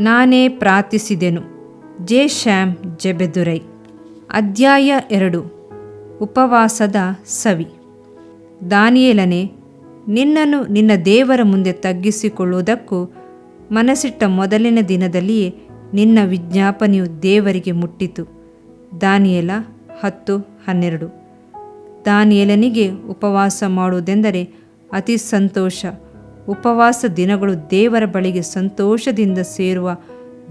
ನಾನೇ ಪ್ರಾರ್ಥಿಸಿದೆನು. ಜೆ. ಶ್ಯಾಮ್ ಜೆಬೆದುರೈ. ಅಧ್ಯಾಯ 2. ಉಪವಾಸದ ಸವಿ. ದಾನಿಯೇಲನೇ, ನಿನ್ನನ್ನು ನಿನ್ನ ದೇವರ ಮುಂದೆ ತಗ್ಗಿಸಿಕೊಳ್ಳುವುದಕ್ಕೂ ಮನಸ್ಸಿಟ್ಟ ಮೊದಲಿನ ದಿನದಲ್ಲಿಯೇ ನಿನ್ನ ವಿಜ್ಞಾಪನೆಯು ದೇವರಿಗೆ ಮುಟ್ಟಿತು. ದಾನಿಯೇಲ 10:12. ದಾನಿಯೇಲನಿಗೆ ಉಪವಾಸ ಮಾಡುವುದೆಂದರೆ ಅತಿ ಸಂತೋಷ. ಉಪವಾಸ ದಿನಗಳು ದೇವರ ಬಳಿಗೆ ಸಂತೋಷದಿಂದ ಸೇರುವ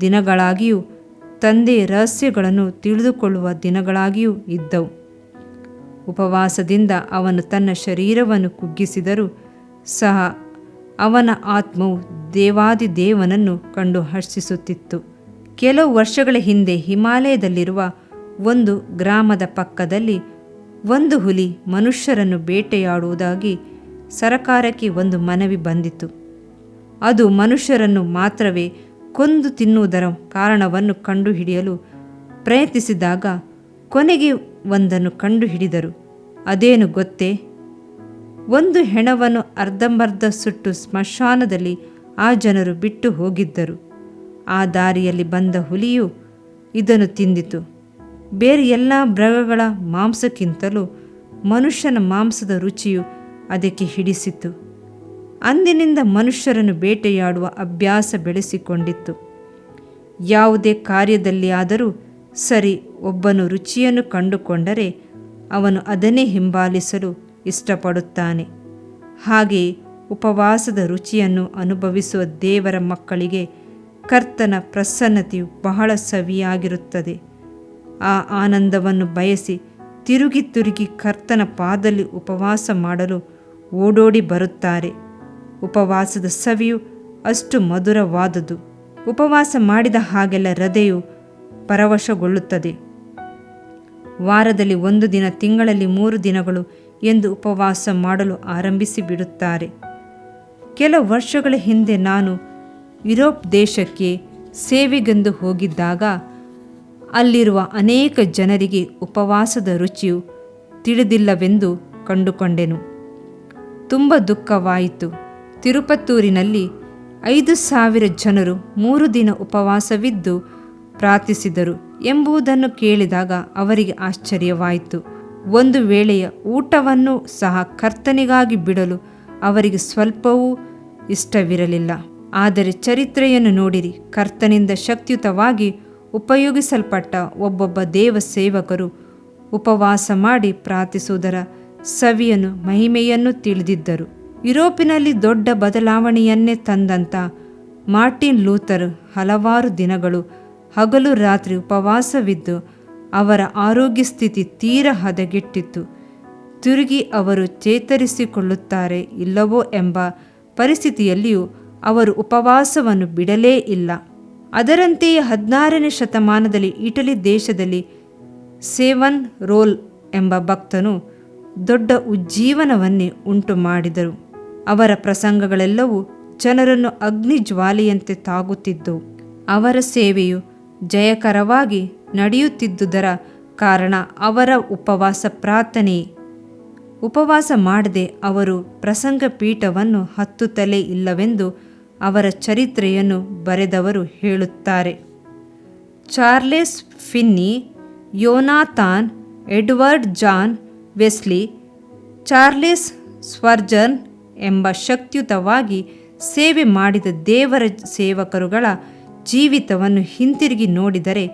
ದಿನಗಳಾಗಿಯೂ ತಂದೆಯ ರಹಸ್ಯಗಳನ್ನು ತಿಳಿದುಕೊಳ್ಳುವ ದಿನಗಳಾಗಿಯೂ ಇದ್ದವು. ಉಪವಾಸದಿಂದ ಅವನು ತನ್ನ ಶರೀರವನ್ನು ಕುಗ್ಗಿಸಿದರೂ ಸಹ ಅವನ ಆತ್ಮವು ದೇವಾದಿದೇವನನ್ನು ಕಂಡು ಹರ್ಷಿಸುತ್ತಿತ್ತು. ಕೆಲವು ವರ್ಷಗಳ ಹಿಂದೆ ಹಿಮಾಲಯದಲ್ಲಿರುವ ಒಂದು ಗ್ರಾಮದ ಪಕ್ಕದಲ್ಲಿ ಒಂದು ಹುಲಿ ಮನುಷ್ಯರನ್ನು ಬೇಟೆಯಾಡುವುದಾಗಿ ಸರಕಾರಕ್ಕೆ ಒಂದು ಮನವಿ ಬಂದಿತು. ಅದು ಮನುಷ್ಯರನ್ನು ಮಾತ್ರವೇ ಕೊಂದು ತಿನ್ನುವುದರ ಕಾರಣವನ್ನು ಕಂಡುಹಿಡಿಯಲು ಪ್ರಯತ್ನಿಸಿದಾಗ ಕೊನೆಗೆ ಒಂದನ್ನು ಕಂಡುಹಿಡಿದರು. ಅದೇನು ಗೊತ್ತೇ? ಒಂದು ಹೆಣವನ್ನು ಅರ್ಧಂಬರ್ಧ ಸುಟ್ಟು ಸ್ಮಶಾನದಲ್ಲಿ ಆ ಜನರು ಬಿಟ್ಟು ಹೋಗಿದ್ದರು. ಆ ದಾರಿಯಲ್ಲಿ ಬಂದ ಹುಲಿಯು ಇದನ್ನು ತಿಂದಿತು. ಬೇರೆ ಎಲ್ಲ ಮೃಗಗಳ ಮಾಂಸಕ್ಕಿಂತಲೂ ಮನುಷ್ಯನ ಮಾಂಸದ ರುಚಿಯು ಅದಕ್ಕೆ ಹಿಡಿಸಿತು. ಅಂದಿನಿಂದ ಮನುಷ್ಯರನ್ನು ಬೇಟೆಯಾಡುವ ಅಭ್ಯಾಸ ಬೆಳೆಸಿಕೊಂಡಿತ್ತು. ಯಾವುದೇ ಕಾರ್ಯದಲ್ಲಿ ಆದರೂ ಸರಿ, ಒಬ್ಬನು ರುಚಿಯನ್ನು ಕಂಡುಕೊಂಡರೆ ಅವನು ಅದನ್ನೇ ಹಿಂಬಾಲಿಸಲು ಇಷ್ಟಪಡುತ್ತಾನೆ. ಹಾಗೆಯೇ ಉಪವಾಸದ ರುಚಿಯನ್ನು ಅನುಭವಿಸುವ ದೇವರ ಮಕ್ಕಳಿಗೆ ಕರ್ತನ ಪ್ರಸನ್ನತೆಯು ಬಹಳ ಸವಿಯಾಗಿರುತ್ತದೆ. ಆ ಆನಂದವನ್ನು ಬಯಸಿ ತಿರುಗಿ ಕರ್ತನ ಪಾದದಲ್ಲಿ ಉಪವಾಸ ಮಾಡಲು ಓಡೋಡಿ ಬರುತ್ತಾರೆ. ಉಪವಾಸದ ಸವಿಯು ಅಷ್ಟು ಮಧುರವಾದುದು. ಉಪವಾಸ ಮಾಡಿದ ಹಾಗೆಲ್ಲ ಹೃದಯವು ಪರವಶಗೊಳ್ಳುತ್ತದೆ. ವಾರದಲ್ಲಿ 1 ದಿನ, ತಿಂಗಳಲ್ಲಿ 3 ದಿನಗಳು ಎಂದು ಉಪವಾಸ ಮಾಡಲು ಆರಂಭಿಸಿ ಬಿಡುತ್ತಾರೆ. ಕೆಲವು ವರ್ಷಗಳ ಹಿಂದೆ ನಾನು ಯುರೋಪ್ ದೇಶಕ್ಕೆ ಸೇವೆಗೆಂದು ಹೋಗಿದ್ದಾಗ ಅಲ್ಲಿರುವ ಅನೇಕ ಜನರಿಗೆ ಉಪವಾಸದ ರುಚಿಯು ತಿಳಿದಿಲ್ಲವೆಂದು ಕಂಡುಕೊಂಡೆನು. ತುಂಬ ದುಃಖವಾಯಿತು. ತಿರುಪತ್ತೂರಿನಲ್ಲಿ 5,000 ಜನರು 3 ದಿನ ಉಪವಾಸವಿದ್ದು ಪ್ರಾರ್ಥಿಸಿದರು ಎಂಬುದನ್ನು ಕೇಳಿದಾಗ ಅವರಿಗೆ ಆಶ್ಚರ್ಯವಾಯಿತು. ಒಂದು ವೇಳೆಯ ಊಟವನ್ನು ಸಹ ಕರ್ತನಿಗಾಗಿ ಬಿಡಲು ಅವರಿಗೆ ಸ್ವಲ್ಪವೂ ಇಷ್ಟವಿರಲಿಲ್ಲ. ಆದರೆ ಚರಿತ್ರೆಯನ್ನು ನೋಡಿರಿ. ಕರ್ತನಿಂದ ಶಕ್ತಿಯುತವಾಗಿ ಉಪಯೋಗಿಸಲ್ಪಟ್ಟ ಒಬ್ಬೊಬ್ಬ ದೇವ ಸೇವಕರು ಉಪವಾಸ ಮಾಡಿ ಪ್ರಾರ್ಥಿಸುವುದರ ಸವಿಯನ್ನು, ಮಹಿಮೆಯನ್ನು ತಿಳಿದಿದ್ದರು. ಯುರೋಪಿನಲ್ಲಿ ದೊಡ್ಡ ಬದಲಾವಣೆಯನ್ನೇ ತಂದಂಥ ಮಾರ್ಟಿನ್ ಲೂಥರ್ ಹಲವಾರು ದಿನಗಳು ಹಗಲು ರಾತ್ರಿ ಉಪವಾಸವಿದ್ದು ಅವರ ಆರೋಗ್ಯ ಸ್ಥಿತಿ ತೀರಾ ಹದಗೆಟ್ಟಿತ್ತು. ತಿರುಗಿ ಅವರು ಚೇತರಿಸಿಕೊಳ್ಳುತ್ತಾರೆ ಇಲ್ಲವೋ ಎಂಬ ಪರಿಸ್ಥಿತಿಯಲ್ಲಿಯೂ ಅವರು ಉಪವಾಸವನ್ನು ಬಿಡಲೇ ಇಲ್ಲ. ಅದರಂತೆಯೇ 16ನೇ ಶತಮಾನದಲ್ಲಿ ಇಟಲಿ ದೇಶದಲ್ಲಿ ಸೇವನ್ ರೋಲ್ ಎಂಬ ಭಕ್ತನು ದೊಡ್ಡ ಉಜ್ಜೀವನವನ್ನೇ ಉಂಟು ಮಾಡಿದರು. ಅವರ ಪ್ರಸಂಗಗಳೆಲ್ಲವೂ ಜನರನ್ನು ಅಗ್ನಿ ಜ್ವಾಲೆಯಂತೆ ತಾಗುತ್ತಿದ್ದವು. ಅವರ ಸೇವೆಯು ಜಯಕರವಾಗಿ ನಡೆಯುತ್ತಿದ್ದುದರ ಕಾರಣ ಅವರ ಉಪವಾಸ ಪ್ರಾರ್ಥನೆಯೇ. ಉಪವಾಸ ಮಾಡದೆ ಅವರು ಪ್ರಸಂಗ ಪೀಠವನ್ನು ಹತ್ತುತ್ತಲೇ ಇಲ್ಲವೆಂದು ಅವರ ಚರಿತ್ರೆಯನ್ನು ಬರೆದವರು ಹೇಳುತ್ತಾರೆ. Charles Finney, Jonathan Edward John Wesley, Charles Spurgeon ಎಂಬ ಶಕ್ತಿಯುತವಾಗಿ ಸೇವೆ ಮಾಡಿದ ದೇವರ ಸೇವಕರುಗಳ ಜೀವಿತವನ್ನು ಹಿಂತಿರುಗಿ ನೋಡಿದರೆ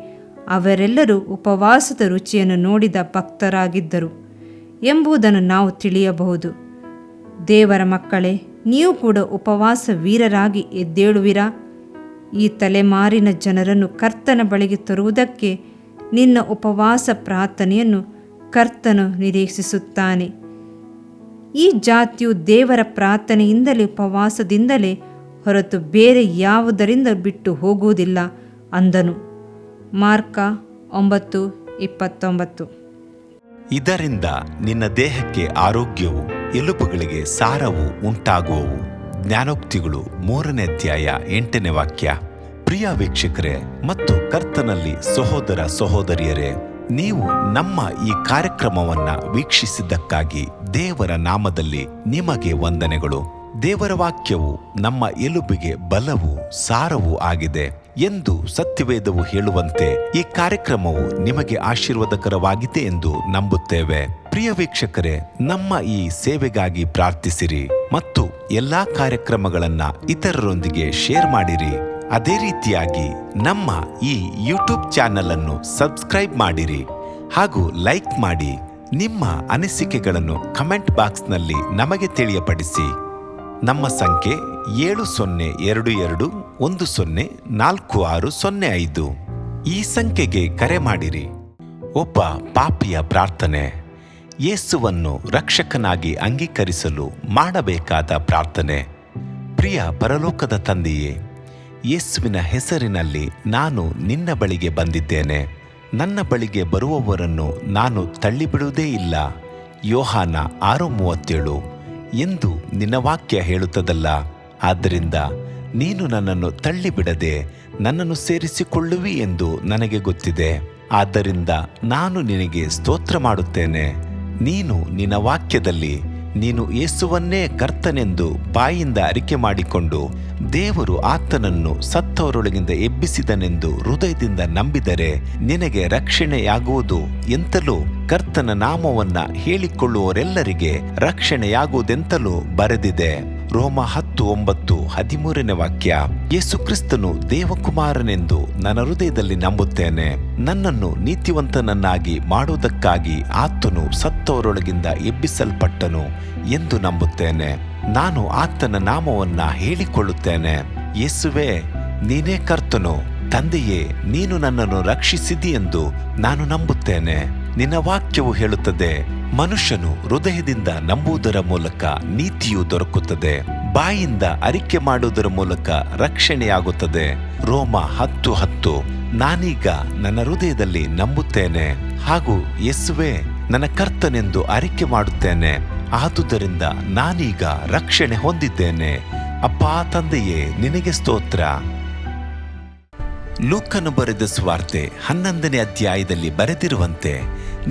ಅವರೆಲ್ಲರೂ ಉಪವಾಸದ ರುಚಿಯನ್ನು ನೋಡಿದ ಭಕ್ತರಾಗಿದ್ದರು ಎಂಬುದನ್ನು ನಾವು ತಿಳಿಯಬಹುದು. ದೇವರ ಮಕ್ಕಳೇ, ನೀವು ಕೂಡ ಉಪವಾಸ ವೀರರಾಗಿ ಎದ್ದೇಳುವಿರಾ? ಈ ತಲೆಮಾರಿನ ಜನರನ್ನು ಕರ್ತನ ಬಳಿಗೆ ತರುವುದಕ್ಕೆ ನಿನ್ನ ಉಪವಾಸ ಪ್ರಾರ್ಥನೆಯನ್ನು ಕರ್ತನು ನಿರೀಕ್ಷಿಸುತ್ತಾನೆ. ಈ ಜಾತಿಯು ದೇವರ ಪ್ರಾರ್ಥನೆಯಿಂದಲೇ, ಉಪವಾಸದಿಂದಲೇ ಹೊರತು ಬೇರೆ ಯಾವುದರಿಂದ ಬಿಟ್ಟು ಹೋಗುವುದಿಲ್ಲ ಅಂದನು. ಮಾರ್ಕ 9:29. ಇದರಿಂದ ನಿನ್ನ ದೇಹಕ್ಕೆ ಆರೋಗ್ಯವು, ಎಲುಬುಗಳಿಗೆ ಸಾರವು ಉಂಟಾಗುವವು. ಜ್ಞಾನೋಕ್ತಿಗಳು 3ನೇ ಅಧ್ಯಾಯ 8ನೇ ವಾಕ್ಯ. ಪ್ರಿಯ ವೀಕ್ಷಕರೇ ಮತ್ತು ಕರ್ತನಲ್ಲಿ ಸಹೋದರ ಸಹೋದರಿಯರೇ, ನೀವು ನಮ್ಮ ಈ ಕಾರ್ಯಕ್ರಮವನ್ನ ವೀಕ್ಷಿಸಿದ್ದಕ್ಕಾಗಿ ದೇವರ ನಾಮದಲ್ಲಿ ನಿಮಗೆ ವಂದನೆಗಳು. ದೇವರ ವಾಕ್ಯವು ನಮ್ಮ ಎಲುಬಿಗೆ ಬಲವೂ ಸಾರವೂ ಆಗಿದೆ. ಎಂದು ಸತ್ಯವೇದವು ಹೇಳುವಂತೆ ಈ ಕಾರ್ಯಕ್ರಮವು ನಿಮಗೆ ಆಶೀರ್ವಾದಕರವಾಗಿದೆ ಎಂದು ನಂಬುತ್ತೇವೆ. ಪ್ರಿಯ ವೀಕ್ಷಕರೇ, ನಮ್ಮ ಈ ಸೇವೆಗಾಗಿ ಪ್ರಾರ್ಥಿಸಿರಿ ಮತ್ತು ಎಲ್ಲಾ ಕಾರ್ಯಕ್ರಮಗಳನ್ನ ಇತರರೊಂದಿಗೆ ಶೇರ್ ಮಾಡಿರಿ. ಅದೇ ರೀತಿಯಾಗಿ ನಮ್ಮ ಈ ಯೂಟ್ಯೂಬ್ ಚಾನೆಲ್ ಅನ್ನು ಸಬ್ಸ್ಕ್ರೈಬ್ ಮಾಡಿರಿ ಹಾಗೂ ಲೈಕ್ ಮಾಡಿ. ನಿಮ್ಮ ಅನಿಸಿಕೆಗಳನ್ನು ಕಮೆಂಟ್ ಬಾಕ್ಸ್ನಲ್ಲಿ ನಮಗೆ ತಿಳಿಯಪಡಿಸಿ. ನಮ್ಮ ಸಂಖ್ಯೆ 7022104605. ಈ ಸಂಖ್ಯೆಗೆ ಕರೆ ಮಾಡಿರಿ. ಒಬ್ಬ ಪಾಪಿಯ ಪ್ರಾರ್ಥನೆ. ಯೇಸುವನ್ನು ರಕ್ಷಕನಾಗಿ ಅಂಗೀಕರಿಸಲು ಮಾಡಬೇಕಾದ ಪ್ರಾರ್ಥನೆ. ಪ್ರಿಯ ಪರಲೋಕದ ತಂದೆಯೇ, ಯೇಸುವಿನ ಹೆಸರಿನಲ್ಲಿ ನಾನು ನಿನ್ನ ಬಳಿಗೆ ಬಂದಿದ್ದೇನೆ. ನನ್ನ ಬಳಿಗೆ ಬರುವವರನ್ನು ನಾನು ತಳ್ಳಿಬಿಡುವುದೇ ಇಲ್ಲ. ಯೋಹಾನ 6:37 ಎಂದು ನಿನ್ನ ವಾಕ್ಯ ಹೇಳುತ್ತದಲ್ಲ. ಆದ್ದರಿಂದ ನೀನು ನನ್ನನ್ನು ತಳ್ಳಿಬಿಡದೆ ನನ್ನನ್ನು ಸೇರಿಸಿಕೊಳ್ಳುವಿ ಎಂದು ನನಗೆ ಗೊತ್ತಿದೆ. ಆದ್ದರಿಂದ ನಾನು ನಿನಗೆ ಸ್ತೋತ್ರ ಮಾಡುತ್ತೇನೆ. ನೀನು ನಿನ್ನ ವಾಕ್ಯದಲ್ಲಿ ನೀನು ಯೇಸುವನ್ನೇ ಕರ್ತನೆಂದು ಬಾಯಿಂದ ಅರಿಕೆ ಮಾಡಿಕೊಂಡು ದೇವರು ಆತನನ್ನು ಸತ್ತವರೊಳಗಿಂದ ಎಬ್ಬಿಸಿದನೆಂದು ಹೃದಯದಿಂದ ನಂಬಿದರೆ ನಿನಗೆ ರಕ್ಷಣೆಯಾಗುವುದು ಎಂತಲೂ ಕರ್ತನ ನಾಮವನ್ನ ಹೇಳಿಕೊಳ್ಳುವವರೆಲ್ಲರಿಗೆ ರಕ್ಷಣೆಯಾಗುವುದೆಂತಲೂ ಬರೆದಿದೆ. ರೋಮ 10:9 ವಾಕ್ಯ. ಯೇಸು ಕ್ರಿಸ್ತನು ದೇವಕುಮಾರನೆಂದು ನನ್ನ ಹೃದಯದಲ್ಲಿ ನಂಬುತ್ತೇನೆ. ನನ್ನನ್ನು ನೀತಿವಂತನನ್ನಾಗಿ ಮಾಡುವುದಕ್ಕಾಗಿ ಆತನು ಸತ್ತವರೊಳಗಿಂದ ಎಬ್ಬಿಸಲ್ಪಟ್ಟನು ಎಂದು ನಂಬುತ್ತೇನೆ. ನಾನು ಆತನ ನಾಮವನ್ನ ಹೇಳಿಕೊಳ್ಳುತ್ತೇನೆ. ಯೇಸುವೇ, ನೀನೇ ಕರ್ತನು. ತಂದೆಯೇ, ನೀನು ನನ್ನನ್ನು ರಕ್ಷಿಸಿದಿ ಎಂದು ನಾನು ನಂಬುತ್ತೇನೆ. ನಿನ್ನ ವಾಕ್ಯವು ಹೇಳುತ್ತದೆ, ಮನುಷ್ಯನು ಹೃದಯದಿಂದ ನಂಬುವುದರ ಮೂಲಕ ನೀತಿಯು ದೊರಕುತ್ತದೆ, ಬಾಯಿಂದ ಅರಿಕೆ ಮಾಡುವುದರ ಮೂಲಕ ರಕ್ಷಣೆಯಾಗುತ್ತದೆ. ರೋಮ 10:10. ನಾನೀಗ ನನ್ನ ಹೃದಯದಲ್ಲಿ ನಂಬುತ್ತೇನೆ ಹಾಗೂ ಯೇಸುವೇ ನನ್ನ ಕರ್ತನೆಂದು ಅರಿಕೆ ಮಾಡುತ್ತೇನೆ. ಆದುದರಿಂದ ನಾನೀಗ ರಕ್ಷಣೆ ಹೊಂದಿದ್ದೇನೆ. ಅಪ್ಪಾ ತಂದೆಯೇ, ನಿನಗೆ ಸ್ತೋತ್ರ. ಲೂಕನು ಬರೆದ ಸುವಾರ್ತೆ 11ನೇ ಅಧ್ಯಾಯದಲ್ಲಿ ಬರೆದಿರುವಂತೆ,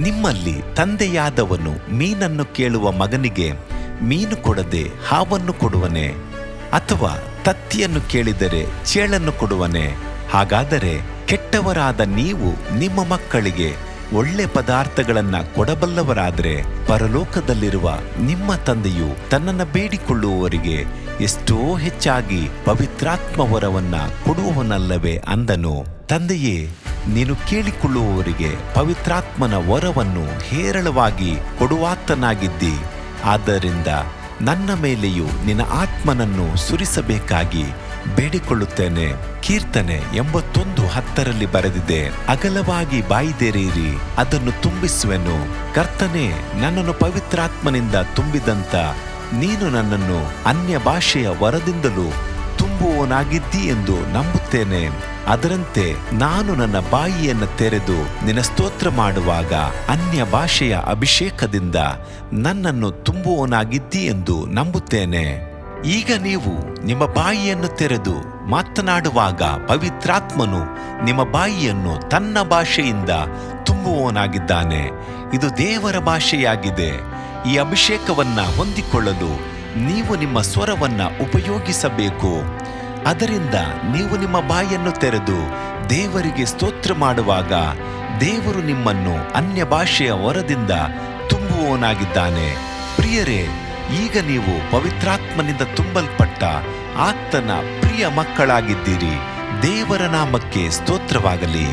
ನಿಮ್ಮಲ್ಲಿ ತಂದೆಯಾದವನು ಮೀನನ್ನು ಕೇಳುವ ಮಗನಿಗೆ ಮೀನು ಕೊಡದೆ ಹಾವನ್ನು ಕೊಡುವನೆ? ಅಥವಾ ತತ್ತಿಯನ್ನು ಕೇಳಿದರೆ ಚೇಳನ್ನು ಕೊಡುವನೆ? ಹಾಗಾದರೆ ಕೆಟ್ಟವರಾದ ನೀವು ನಿಮ್ಮ ಮಕ್ಕಳಿಗೆ ಒಳ್ಳೆ ಪದಾರ್ಥಗಳನ್ನ ಕೊಡಬಲ್ಲವರಾದರೆ ಪರಲೋಕದಲ್ಲಿರುವ ನಿಮ್ಮ ತಂದೆಯು ತನ್ನನ್ನು ಬೇಡಿಕೊಳ್ಳುವವರಿಗೆ ಎಷ್ಟೋ ಹೆಚ್ಚಾಗಿ ಪವಿತ್ರಾತ್ಮ ವರವನ್ನ ಕೊಡುವವನಲ್ಲವೇ ಅಂದನು. ತಂದೆಯೇ, ನೀನು ಕೇಳಿಕೊಳ್ಳುವವರಿಗೆ ಪವಿತ್ರಾತ್ಮನ ವರವನ್ನು ಹೇರಳವಾಗಿ ಕೊಡುವಾತನಾಗಿದ್ದಿ. ಆದ್ದರಿಂದ ನನ್ನ ಮೇಲೆಯೂ ನಿನ್ನ ಆತ್ಮನನ್ನು ಸುರಿಸಬೇಕಾಗಿ ಬೇಡಿಕೊಳ್ಳುತ್ತೇನೆ. ಕೀರ್ತನೆ 81:10 ಬರೆದಿದೆ, ಅಗಲವಾಗಿ ಬಾಯಿದೆರೆಯಿರಿ, ಅದನ್ನು ತುಂಬಿಸುವೆನು. ಕರ್ತನೇ, ನನ್ನನ್ನು ಪವಿತ್ರಾತ್ಮನಿಂದ ತುಂಬಿದಂತ ನೀನು ನನ್ನನ್ನು ಅನ್ಯ ಭಾಷೆಯ ವರದಿಂದಲೂ ತುಂಬುವವನಾಗಿದ್ದಿ ಎಂದು ನಂಬುತ್ತೇನೆ. ಅದರಂತೆ ನಾನು ನನ್ನ ಬಾಯಿಯನ್ನು ತೆರೆದು ನಿನ್ನ ಸ್ತೋತ್ರ ಮಾಡುವಾಗ ಅನ್ಯ ಭಾಷೆಯ ಅಭಿಷೇಕದಿಂದ ನನ್ನನ್ನು ತುಂಬುವವನಾಗಿದ್ದಿ ಎಂದು ನಂಬುತ್ತೇನೆ. ಈಗ ನೀವು ನಿಮ್ಮ ಬಾಯಿಯನ್ನು ತೆರೆದು ಮಾತನಾಡುವಾಗ ಪವಿತ್ರಾತ್ಮನು ನಿಮ್ಮ ಬಾಯಿಯನ್ನು ತನ್ನ ಭಾಷೆಯಿಂದ ತುಂಬುವವನಾಗಿದ್ದಾನೆ. ಇದು ದೇವರ ಭಾಷೆಯಾಗಿದೆ. ಈ ಅಭಿಷೇಕವನ್ನ ಹೊಂದಿಕೊಳ್ಳಲು ನೀವು ನಿಮ್ಮ ಸ್ವರವನ್ನ ಉಪಯೋಗಿಸಬೇಕು. ಅದರಿಂದ ನೀವು ನಿಮ್ಮ ಬಾಯನ್ನು ತೆರೆದು ದೇವರಿಗೆ ಸ್ತೋತ್ರ ಮಾಡುವಾಗ ದೇವರು ನಿಮ್ಮನ್ನು ಅನ್ಯ ಭಾಷೆಯ ವರದಿಂದ ತುಂಬುವವನಾಗಿದ್ದಾನೆ. ಪ್ರಿಯರೇ, ಈಗ ನೀವು ಪವಿತ್ರಾತ್ಮನಿಂದ ತುಂಬಲ್ಪಟ್ಟ ಆತನ ಪ್ರಿಯ ಮಕ್ಕಳಾಗಿದ್ದೀರಿ. ದೇವರ ನಾಮಕ್ಕೆ ಸ್ತೋತ್ರವಾಗಲಿ.